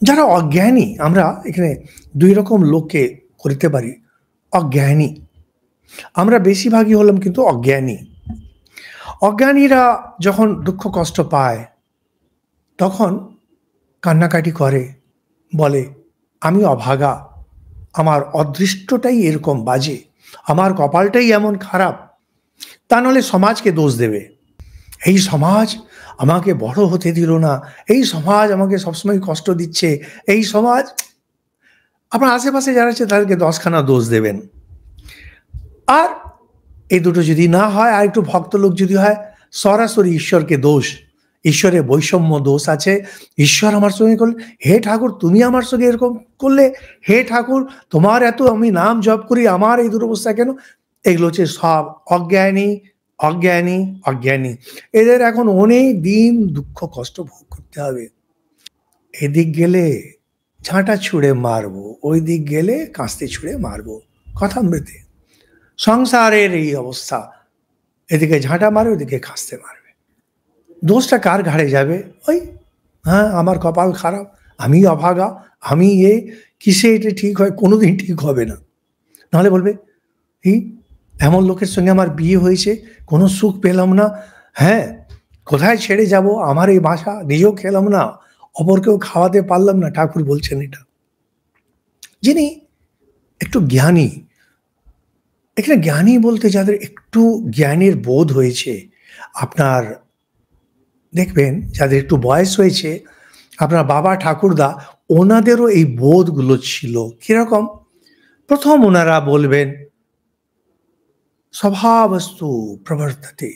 যারা অজ্ঞানী, আমরা এখানে দুই রকম লোককে করতে পারি। অজ্ঞানী, আমরা বেশিরভাগই হলাম কিন্তু অজ্ঞানী। অজ্ঞানীরা যখন দুঃখ কষ্ট পায় তখন কান্নাকাটি করে, বলে আমি অভাগা, আমার অদৃষ্টটাই এরকম বাজে, আমার কপালটাই এমন খারাপ। তা নাহলে সমাজকে দোষ দেবে, এই সমাজ আমাকে বড় হতে দিল না, এই সমাজ আমাকে সবসময় কষ্ট দিচ্ছে, এই সমাজ। আপনার আশেপাশে যারা আছে তাদেরকে 10খানা দোষ দেবেন। আর এই দুটো যদি না হয়, আর একটু ভক্ত লোক যদি হয়, সরাসরি ঈশ্বরকে দোষ, ঈশ্বরের বৈষম্য দোষ আছে। ঈশ্বর আমার সঙ্গে করলে, হে ঠাকুর তুমি আমার সঙ্গে এরকম করলে, হে ঠাকুর তোমার এত আমি নাম জপ করি, আমার এই দুরবস্থা কেন? এগুলো হচ্ছে সব অজ্ঞানী, অজ্ঞানী, অজ্ঞানী। এদের এখন অনেক দিন দুঃখ কষ্ট ভোগ করতে হবে। এদিক গেলে ঝাঁটা ছুঁড়ে মারবো, ওই দিক গেলে কাস্তে ছুঁড়ে মারবো, কথামৃতে। সংসারের এই অবস্থা, এদিকে ঝাঁটা মারবে, ওদিকে কাস্তে মারবে। দোষটা কার ঘাড়ে যাবে? ওই, হ্যাঁ আমার কপাল খারাপ, আমি অভাগা, আমি কিসে এটা ঠিক হয়? কোনোদিন ঠিক হবে না। নাহলে বলবে এই এমন লোকের সঙ্গে আমার বিয়ে হয়েছে, কোনো সুখ পেলাম না, হ্যাঁ কোথায় ছেড়ে যাব, আমার এই বাসা নিজেও খেলাম না, অপরকেও খাওয়াতে পারলাম না। ঠাকুর বলছেন এটা। যিনি একটু জ্ঞানী, এখানে জ্ঞানী বলতে যাদের একটু জ্ঞানের বোধ হয়েছে, আপনার দেখবেন যাদের একটু বয়স হয়েছে, আপনার বাবা ঠাকুরদা, ওনাদেরও এই বোধগুলো ছিল। কিরকম? প্রথম ওনারা বলবেন স্বভাবস্তু প্রবর্ততে,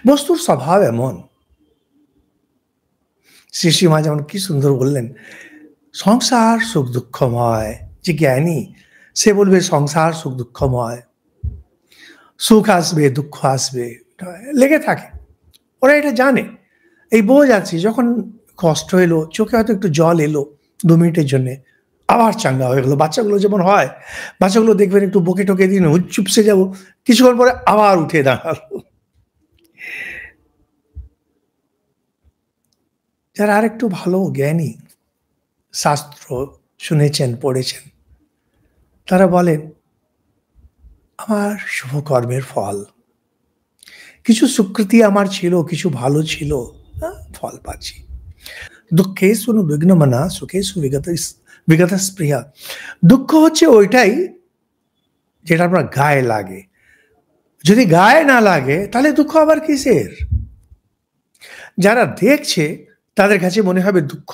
বস্তুর স্বভাব এমন। শ্রীমা যেমন কি সুন্দর বললেন, সংসার সুখ দুঃখময়। যে জ্ঞানী সে বলবে সংসার সুখ দুঃখময়, সুখ আসবে দুঃখ আসবে, লেগে থাকে। ওরা এটা জানে, এই বোঝ আছে। যখন কষ্ট এলো, চোখে হয়তো একটু জল এলো 2 মিনিটের জন্যে, আবার চাঙ্গা হয়ে গেলো। বাচ্চাগুলো যেমন হয়, বাচ্চাগুলো দেখবেন একটু বকে টকে দিন, চুপসে যাবো, কিছুক্ষণ পরে আবার উঠে দাঁড়ালো। যারা আরেকটু ভালো জ্ঞানী, শাস্ত্র শুনেছেন পড়েছেন, তারা বলেন আমার শুভকর্মের ফল, কিছু সুকৃতি আমার ছিল, কিছু ভালো ছিল, ফল পাচ্ছি। দুঃখেষু বিঘ্নমনা সুখেষু বিগত স্পৃহা। দুঃখ হচ্ছে ওইটাই যেটা আপনার গায়ে লাগে। যদি গায়ে না লাগে তাহলে দুঃখ আবার কিসের? যারা দেখছে তাদের কাছে মনে হবে দুঃখ,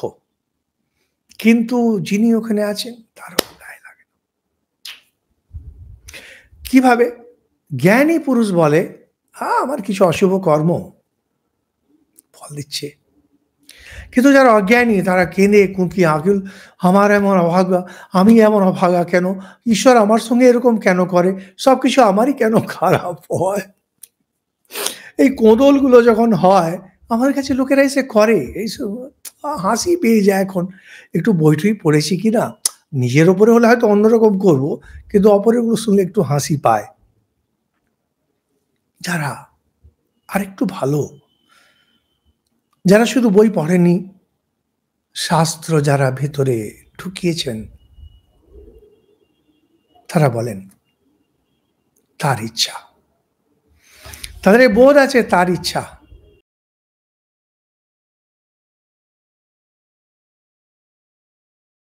কিন্তু যিনি ওখানে আছেন তারও গায়ে লাগে। কিভাবে? জ্ঞানী পুরুষ বলে আমার কিছু অশুভ কর্ম ফল দিচ্ছে। কিন্তু যারা অজ্ঞানী তারা কেঁদে কুঁকি আকুল, আমার এমন অভাগা, আমি এমন অভাগা কেন, ঈশ্বর আমার সঙ্গে এরকম কেন করে, সবকিছু আমারই কেন খারাপ হয়। এই কোঁদলগুলো যখন হয় আমার কাছে লোকেরা এসে করে, এইসব হাসি পেয়ে যায়। এখন একটু বইটই পড়েছি কিনা, নিজের ওপরে হলে হয়তো অন্যরকম করব, কিন্তু অপরেরগুলো শুনলে একটু হাসি পায়। যারা আরেকটু ভালো, যারা শুধু বই পড়েনি, শাস্ত্র যারা ভেতরে ঢুকিয়েছেন, তারা বলেন তার ইচ্ছা, তাদের বোধ আছে তার ইচ্ছা।